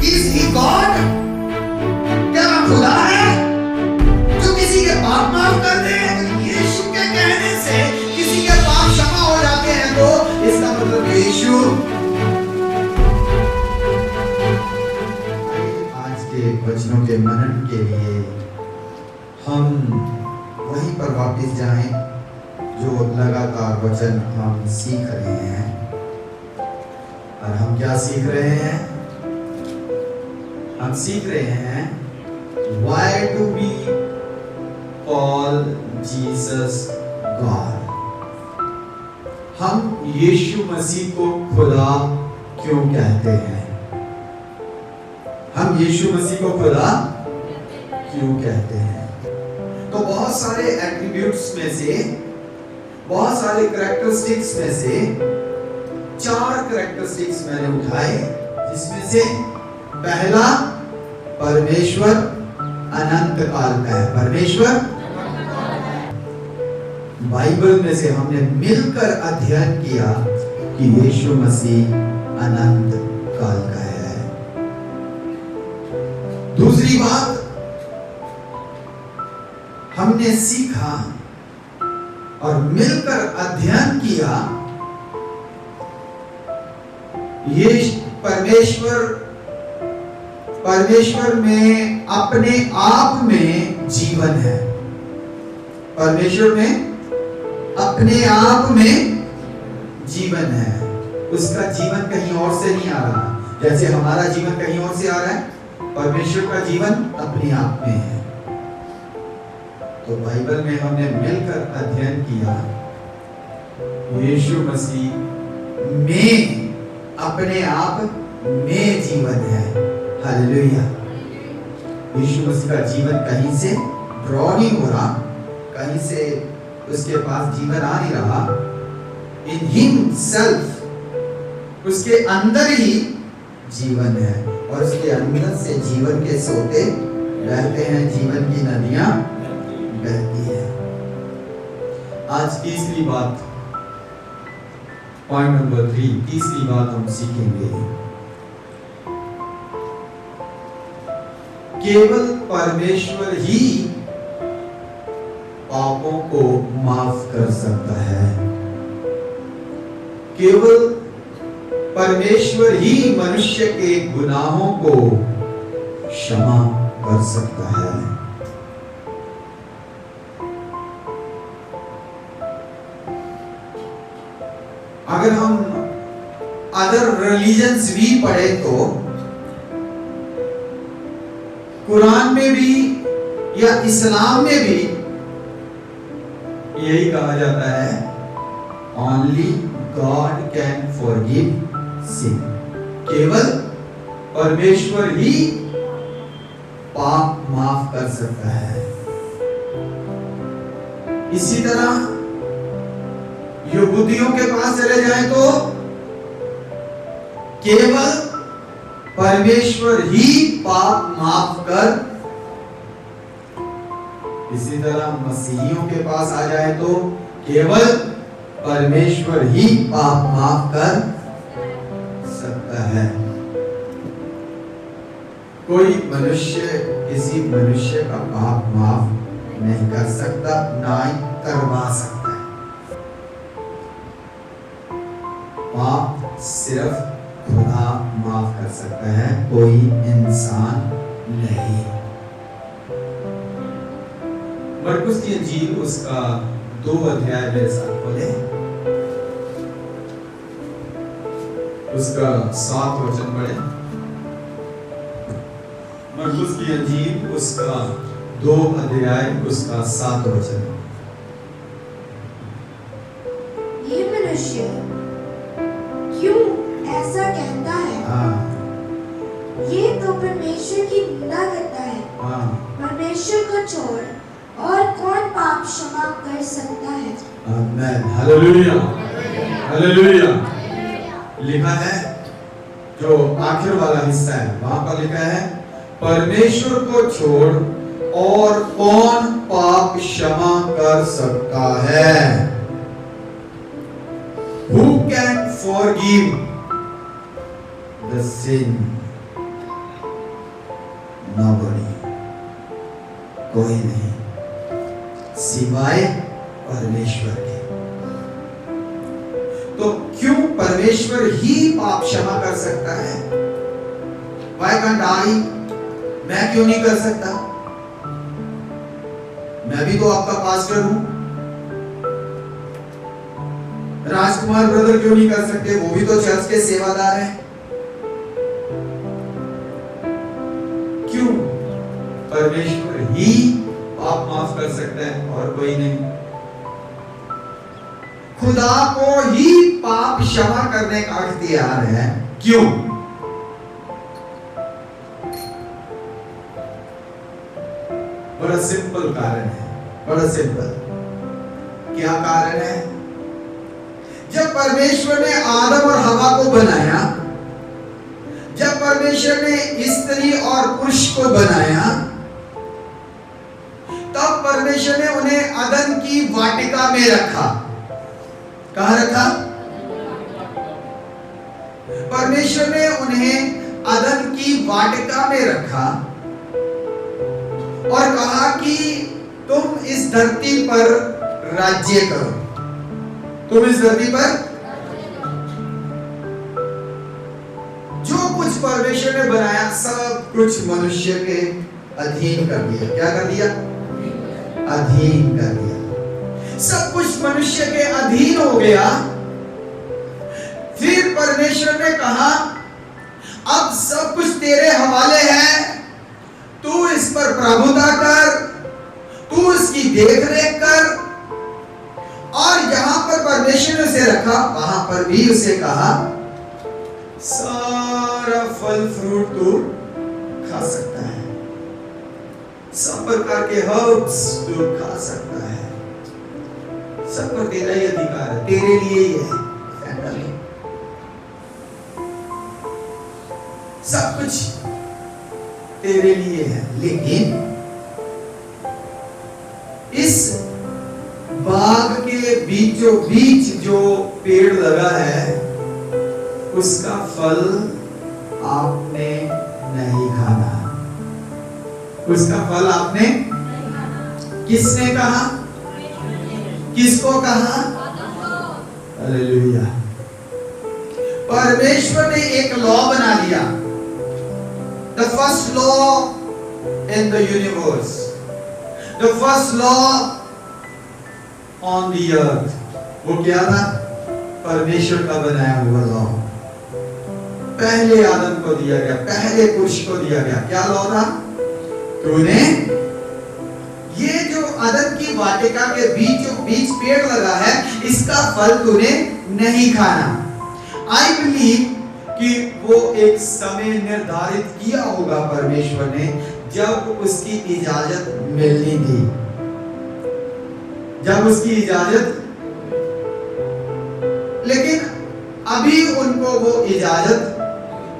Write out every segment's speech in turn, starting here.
Is he God? क्या वह खुदा है जो किसी के पाप माफ कर दे? यीशु के कहने से किसी के पाप क्षमा हो जाते हैं तो इसका मतलब यीशु। आज के वचनों के मनन के लिए हम वहीं पर वापस जाएं जो लगातार वचन हम सीख रहे हैं। और हम क्या सीख रहे हैं? हम सीख रहे हैं Why do we call Jesus God? हम यीशु मसीह को खुदा क्यों कहते हैं? हम यीशु मसीह को खुदा क्यों कहते हैं? तो बहुत सारे एट्रीब्यूट्स में से, बहुत सारे कैरेक्टरिस्टिक्स में से 4 कैरेक्टरिस्टिक्स मैंने उठाए, जिसमें से पहला परमेश्वर अनंत काल का है। परमेश्वर बाइबल में से हमने मिलकर अध्ययन किया कि यीशु मसीह अनंत काल का है। दूसरी बात हमने सीखा और मिलकर अध्ययन किया, ये परमेश्वर में अपने आप में जीवन है। परमेश्वर में अपने आप में जीवन है। उसका जीवन कहीं और से नहीं आ रहा। जैसे हमारा जीवन कहीं और से आ रहा है, परमेश्वर का जीवन अपने आप में है। तो बाइबल में हमने मिलकर अध्ययन किया, यीशु मसीह में अपने आप में जीवन है। हालेलुया। यीशु मसीह का जीवन कहीं से ड्रॉ नहीं हो रहा, कहीं से उसके पास जीवन आ नहीं रहा। इन हिमसेल्फ, उसके अंदर ही जीवन है और उसके अंदर से जीवन के सोते बहते हैं, जीवन की नदियां बहती है। आज तीसरी बात, पॉइंट नंबर 3, तीसरी बात हम सीखेंगे, केवल परमेश्वर ही पापों को माफ कर सकता है। केवल परमेश्वर ही मनुष्य के गुनाहों को क्षमा कर सकता है। अगर हम अदर रिलीजन्स भी पढ़े तो कुरान में भी या इस्लाम में भी यही कहा जाता है, ओनली गॉड कैन फॉरगिव सिन। केवल परमेश्वर ही पाप माफ कर सकता है। इसी तरह यहूदियों के पास चले जाएं तो केवल परमेश्वर ही पाप माफ कर, इसी तरह मसीहियों के पास आ जाए तो केवल परमेश्वर ही पाप माफ कर सकता है। कोई मनुष्य किसी मनुष्य का पाप माफ नहीं कर सकता, ना ही करवा सकता है। पाप सिर्फ खुदा माफ कर सकता है, कोई इंसान नहीं। मरकुस की इंजील उसका 2 अध्याय मेरे साथ खोले, उसका 7 वचन पढ़े। मरकुस की इंजील उसका 2 अध्याय उसका 7 वचन। ये मनुष्य क्यों ऐसा कहता है? ये तो परमेश्वर की निंदा करता है। परमेश्वर को छोड़ और कौन पाप क्षमा कर सकता है? आमीन। Hallelujah, hallelujah. लिखा है, जो आखिर वाला हिस्सा है वहां पर लिखा है, परमेश्वर को छोड़ और कौन पाप क्षमा कर सकता है? Who can forgive the sin? Nobody, कोई नहीं सिवाय परमेश्वर के। तो क्यों परमेश्वर ही पाप क्षमा कर सकता है? Why can't I? मैं क्यों नहीं कर सकता? मैं भी तो आपका पास्टर हूं। राजकुमार ब्रदर क्यों नहीं कर सकते? वो भी तो चर्च के सेवादार हैं। क्यों? परमेश्वर ही पाप माफ कर सकता है और कोई नहीं। खुदा को ही पाप क्षमा करने का अख्तियार है। क्यों? बड़ा सिंपल कारण है, बड़ा सिंपल। क्या कारण है? जब परमेश्वर ने आदम और हवा को बनाया, जब परमेश्वर ने स्त्री और पुरुष को बनाया, तब परमेश्वर ने उन्हें अदन की वाटिका में रखा। कहां रखा? परमेश्वर ने उन्हें अदन की वाटिका में रखा और कहा कि तुम इस धरती पर राज्य करो। तुम इस धरती पर जो कुछ परमेश्वर ने बनाया सब कुछ मनुष्य के अधीन कर दिया। क्या कर दिया? अधीन कर दिया। सब कुछ मनुष्य के अधीन हो गया। फिर परमेश्वर ने कहा अब सब कुछ तेरे हवाले है, तू इस पर प्रभुता कर, तू इसकी देखरेख कर। और जहां पर परमेश्वर ने उसे रखा वहां पर भी उसे कहा सारा फल फ्रूट तू खा सकता है, सब प्रकार के हर्ब्स तू खा सकता है, सब पर तेरा ही अधिकार है, तेरे लिए ही है। सब कुछ तेरे लिए है। लेकिन इस बाग के बीचों बीच जो पेड़ लगा है उसका फल आपने नहीं खाना। उसका फल आपने किसने कहा? किसको कहा? हालेलुया। परमेश्वर ने एक लॉ बना दिया। The first law in the universe, the first law on the earth, वो क्या था? परमेश्वर का बनाया हुआ लॉ। पहले आदम को दिया गया, पहले पुरुष को दिया गया। क्या लॉ था? तूने ये जो आदम की वाटिका के बीचों बीच पेड़ लगा है इसका फल तूने नहीं खाना। आई बिलीव कि वो एक समय निर्धारित किया होगा परमेश्वर ने जब उसकी इजाजत मिलनी थी, जब उसकी इजाजत, लेकिन अभी उनको वो इजाजत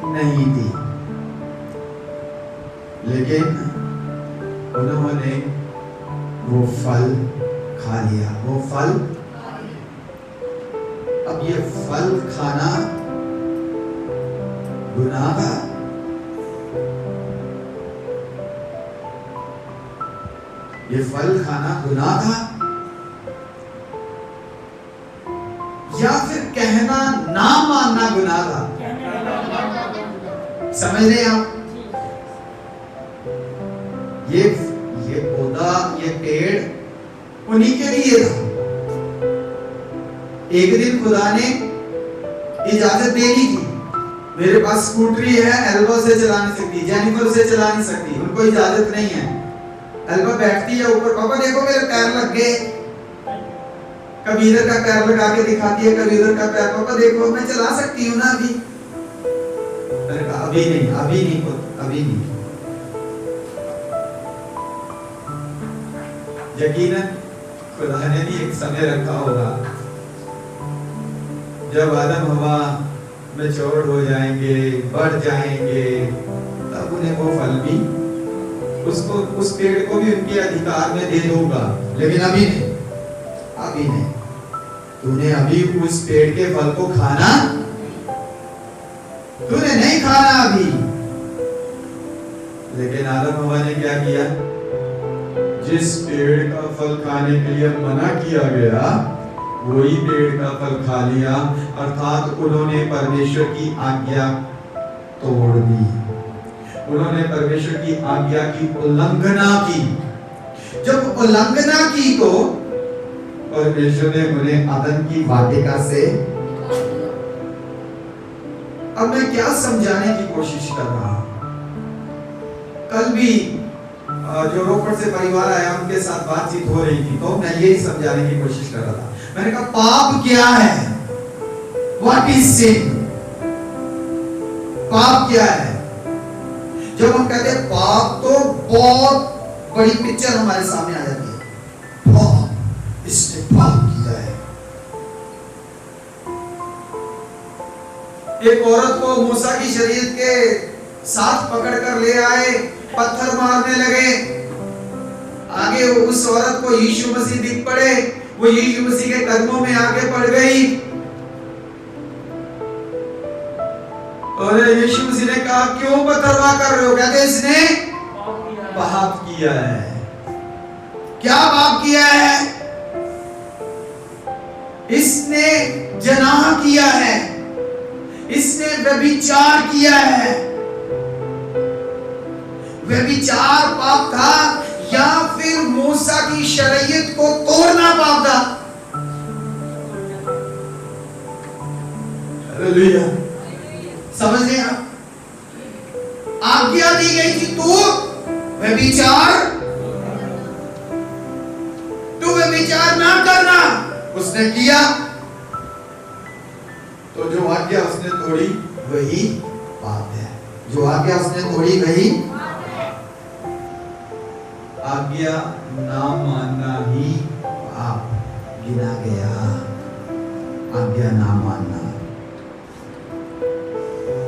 नहीं थी। लेकिन उन्होंने वो फल खा लिया। वो फल, अब ये फल खाना गुनाह था? ये फल खाना गुनाह था? या फिर कहना ना मानना गुनाह था? समझ रहे आप? ये पौधा, ये पेड़ उन्हीं के लिए था। एक दिन खुदा ने इजाजत दे दी थी। मेरे पास स्कूटरी है, एल्बा से चला नहीं सकती, जेनिफर से चला नहीं सकती, उनको इजाजत नहीं है। एल्बा बैठती है ऊपर, पापा देखो मेरे पैर लग गए। कभी इधर का पैर लगा के दिखाती है, कभी इधर का पैर, पापा देखो मैं चला सकती हूँ ना अभी। मैंने कहा अभी नहीं, अभी नहीं, अभी नहीं। यकीनन खुदा ने भी एक समय रखा होगा जब आदम हवा मैच्योर हो जाएंगे, बढ़ जाएंगे, तब उन्हें वो फल भी, उसको, उस पेड़ को भी उनके अधिकार में दे दूंगा। लेकिन अभी नहीं, अभी नहीं। तूने अभी उस पेड़ के फल को खाना, तूने नहीं खाना अभी। लेकिन आदम हवा ने क्या किया? जिस पेड़ का फल खाने के लिए मना किया गया वही पेड़ का फल खा लिया, अर्थात उन्होंने परमेश्वर की आज्ञा तोड़ दी, उन्होंने परमेश्वर की आज्ञा की उल्लंघना की। जब उल्लंघना की तो परमेश्वर ने उन्हें अदन की वाटिका से, अब मैं क्या समझाने की कोशिश कर रहा हूं? कल भी जो रोपड़ से परिवार आया उनके साथ बातचीत हो रही थी, तो मैं यही समझाने की कोशिश कर रहा था। मैंने कहा पाप क्या है? व्हाट इज सिन? पाप क्या है? जब हम कहते हैं पाप तो बहुत बड़ी पिक्चर हमारे सामने आ जाती है। पाप, इसने पाप किया है। एक औरत को मूसा की शरीयत के साथ पकड़कर ले आए, पत्थर मारने लगे। आगे उस औरत को यीशु मसीह दिख पड़े, वो यीशु मसीह के कदमों में आगे पड़ गई और यीशु मसीह ने कहा क्यों पत्थरवाह कर रहे हो? कहते इसने पाप किया है। क्या पाप किया है? इसने जनाह किया है, इसने व्यभिचार किया है। व्यभिचार पाप था या फिर मूसा की शरीयत को तोड़ना पाप था? हालेलुया, समझ गए आप? आज्ञा दी गई थी तू व्यभिचार ना करना, उसने किया तो जो आज्ञा उसने तोड़ी वही पाप है। जो आज्ञा उसने तोड़ी वही आज्ञा ना मानना ही पाप गिना गया। आज्ञा ना मानना,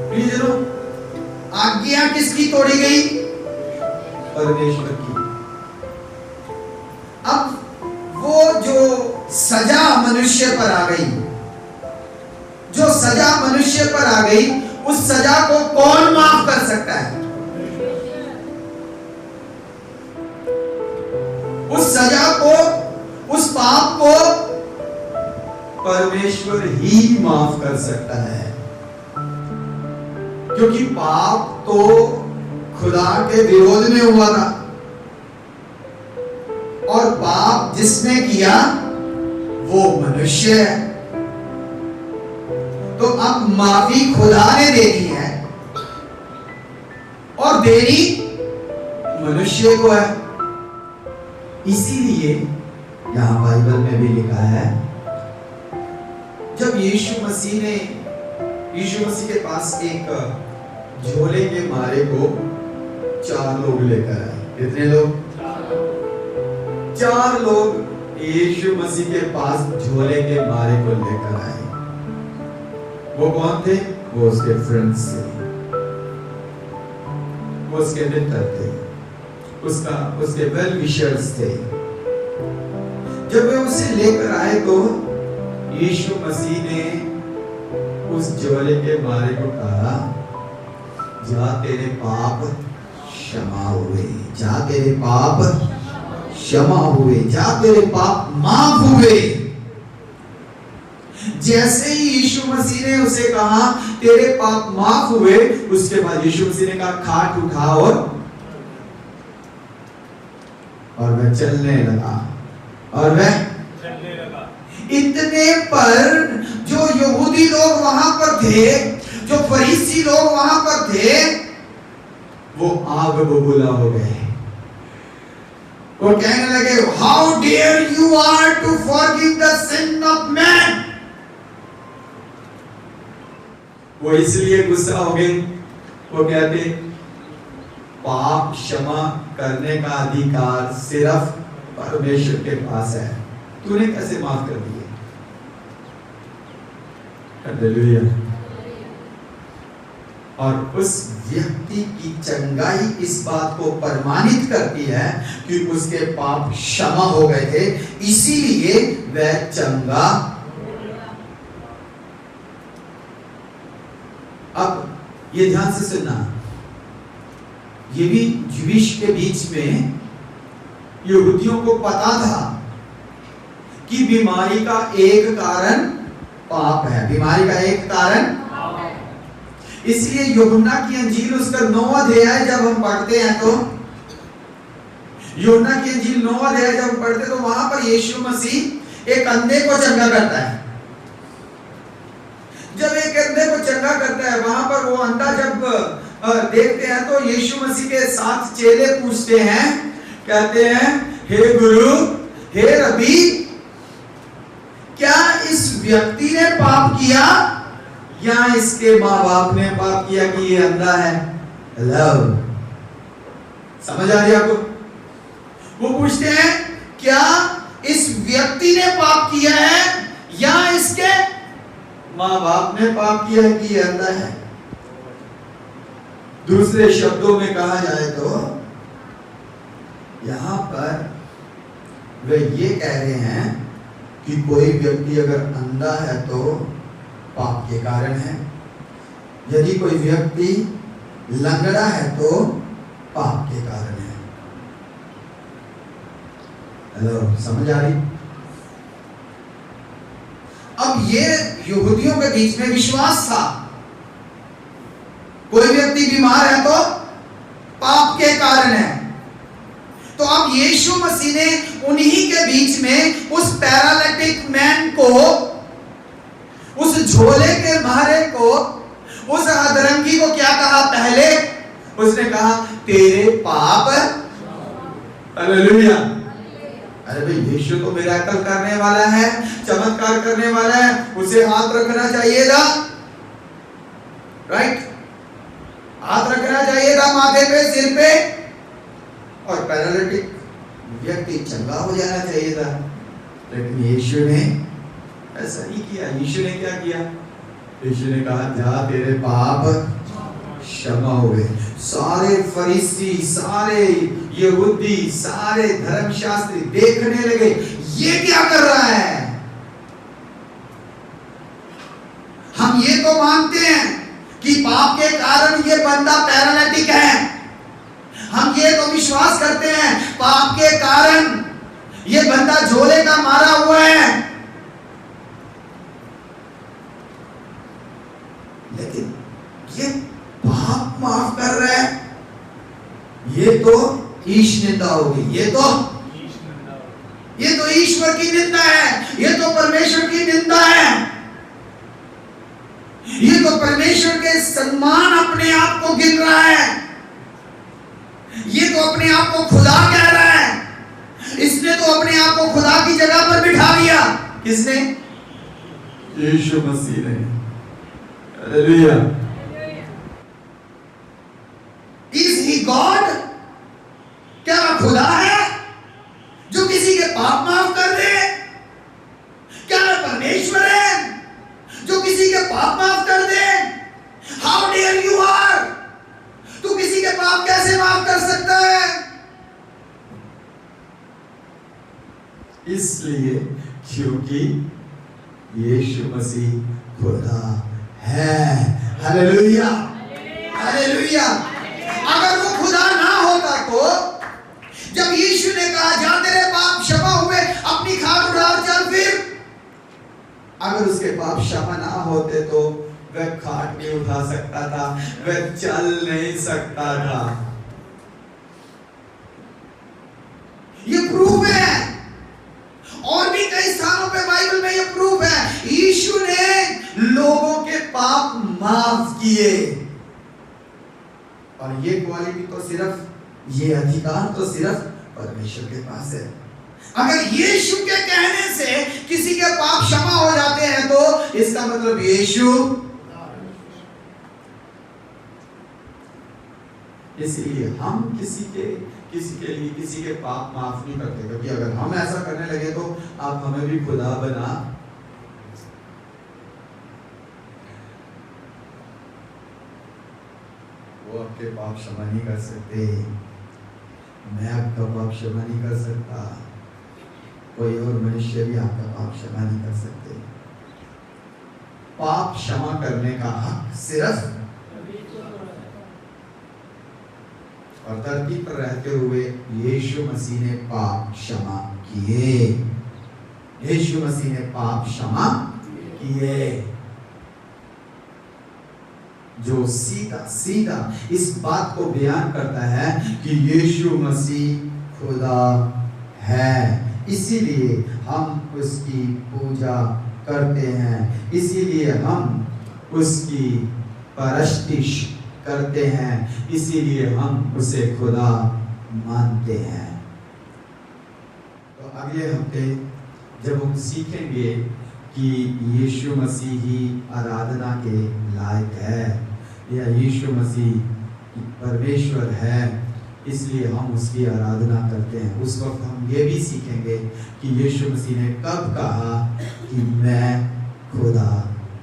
प्रियजनों, आज्ञा किसकी तोड़ी गई? परमेश्वर की। अब वो जो सजा मनुष्य पर आ गई, जो सजा मनुष्य पर आ गई, उस सजा को कौन माफ कर सकता है? उस सजा को, उस पाप को परमेश्वर ही माफ कर सकता है, क्योंकि पाप तो खुदा के विरोध में हुआ था और पाप जिसने किया वो मनुष्य है। तो अब माफी खुदा ने देनी है और देनी मनुष्य को है। इसीलिए यहां बाइबल में भी लिखा है, जब यीशु मसीह के पास एक झोले के मारे को 4 लोग लेकर आए। कितने लोग? 4 लोग यीशु मसीह के पास झोले के मारे को लेकर आए। वो कौन थे? वो उसके फ्रेंड्स थे, वो उसके मित्र थे, उसके वेल विशर्स थे। जब वे उसे लेकर आए तो यीशु मसीह ने उस झोले के मारे को कहा, जा तेरे पाप क्षमा हुए, जा तेरे पाप क्षमा हुए, जा तेरे पाप माफ हुए। जैसे ही यीशु मसीह ने उसे कहा तेरे पाप माफ हुए, उसके बाद यीशु मसीह ने कहा खाट उठा और वह चलने लगा। इतने पर जो यहूदी लोग वहां पर थे, जो फरीसी लोग वहां पर थे, वो आग बबूला हो गए। वो कहने लगे, how dare you are to forgive the sin of man. वो इसलिए गुस्सा हो गए। वो कहते, पाप क्षमा करने का अधिकार सिर्फ परमेश्वर के पास है, तूने कैसे माफ कर दिए? हालेलुया। और उस व्यक्ति की चंगाई इस बात को प्रमाणित करती है कि उसके पाप क्षमा हो गए थे, इसीलिए वह चंगा। अब ये ध्यान से सुनना, ये भी ज्यूइश के बीच में यहूदियों को पता था कि बीमारी का एक कारण पाप है, बीमारी का एक कारण। इसलिए यूहन्ना की अंजील उसका 9 अध्याय जब हम पढ़ते हैं तो यूहन्ना की अंजील 9 अध्याय जब हम पढ़ते तो वहां पर यीशु मसीह एक अंधे को चंगा करता है। जब एक अंधे को चंगा करता है, वहां पर वो अंधा जब देखते हैं तो यीशु मसीह के साथ चेले पूछते हैं, कहते हैं, हे गुरु, हे रबी, क्या इस व्यक्ति ने पाप किया या इसके माँ बाप ने पाप किया कि ये अंधा है? हेलो, समझ आ रही है आपको? वो पूछते हैं, क्या इस व्यक्ति ने पाप किया है या इसके माँ बाप ने पाप किया है कि ये अंधा है? दूसरे शब्दों में कहा जाए तो यहां पर वे ये कह रहे हैं कि कोई व्यक्ति अगर अंधा है तो पाप के कारण है, यदि कोई व्यक्ति लंगड़ा है तो पाप के कारण है। हेलो, समझ आ रही? अब ये यहूदियों के बीच में विश्वास था, कोई व्यक्ति बीमार है तो पाप के कारण है। तो अब यीशु मसीह ने उन्हीं के बीच में उस पैरालिटिक मैन को, उस झोले के मारे को, उस अधरंगी को क्या कहा? पहले उसने कहा, तेरे पाप। हालेलुया। अरे भाई, यीशु तो मिरेकल करने वाला है, चमत्कार करने वाला है, उसे हाथ रखना चाहिए था, राइट? हाथ रखना चाहिए था माथे पे, सिर पे, और पैरालिटिक व्यक्ति चंगा हो जाना चाहिए था। लेकिन यीशु ने ऐसा नहीं किया। यीशु ने क्या किया? यीशु ने कहा, जा, तेरे पाप क्षमा हो गए। सारे फरीसी, सारे यहूदी, सारे धर्मशास्त्री देखने लगे, ये क्या कर रहा है? हम ये तो मानते हैं कि पाप के कारण ये बंदा पैरालिटिक है, हम ये तो विश्वास करते हैं पाप के कारण ये बंदा झोले का मारा हुआ है, लेकिन ये पाप माफ कर रहा है, ये तो ईश निंदा होगी, ये तो ईश्वर की निंदा है, ये तो परमेश्वर की निंदा है, ये तो परमेश्वर के सम्मान अपने आप को गिन रहा है, ये तो अपने आप को खुदा कह रहा है। इसने तो अपने आप को खुदा की जगह पर बिठा दिया। किसने? यीशु मसीह ने। हालेलुया। Is he God? क्या वह खुदा है जो किसी के पाप माफ कर दे? क्या वह परमेश्वर है जो किसी के पाप माफ कर दे? How dare you are? तू किसी के पाप कैसे माफ कर सकता है? इसलिए क्योंकि यीशु मसीह खुदा है। Hallelujah, hallelujah. अगर वो खुदा ना होता तो जब यीशु ने कहा, जा, तेरे पाप क्षमा हुए, अपनी खाट उठा और चल फिर, अगर उसके पाप क्षमा ना होते तो वह खाट नहीं उठा सकता था, वह चल नहीं सकता था। ये प्रूफ है, और भी कई स्थानों पे बाइबल में ये प्रूफ है। यीशु ने लोगों के पाप माफ किए, और ये क्वालिटी तो सिर्फ, ये अधिकार तो सिर्फ परमेश्वर के पास है। अगर यीशु के कहने से किसी के पाप क्षमा हो जाते हैं तो इसका मतलब यीशु, इसलिए हम किसी के लिए किसी के पाप माफ नहीं करते, क्योंकि अगर हम ऐसा करने लगे तो आप हमें भी खुदा बना, वो आपके पाप क्षमा नहीं कर सकते, मैं आपका पाप क्षमा नहीं कर सकता, कोई और मनुष्य भी आपका पाप क्षमा नहीं कर सकते। पाप क्षमा करने का हक सिर्फ और धरती पर रहते हुए यीशु मसीह ने पाप क्षमा किए। यीशु मसीह ने पाप क्षमा किए। जो सीधा सीधा इस बात को बयान करता है कि यीशु मसीह खुदा है, इसीलिए हम उसकी पूजा करते हैं, इसीलिए हम उसकी परस्तिश करते हैं, इसीलिए हम उसे खुदा मानते हैं। तो अगले हफ्ते जब हम सीखेंगे कि यीशु मसीह ही आराधना के लायक है या यीशु मसीह परमेश्वर है इसलिए हम उसकी आराधना करते हैं, उस वक्त हम ये भी सीखेंगे कि यीशु मसीह ने कब कहा कि मैं खुदा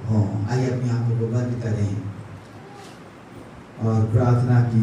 हूँ। आइए अपनी आंखों को बंद करें और प्रार्थना की।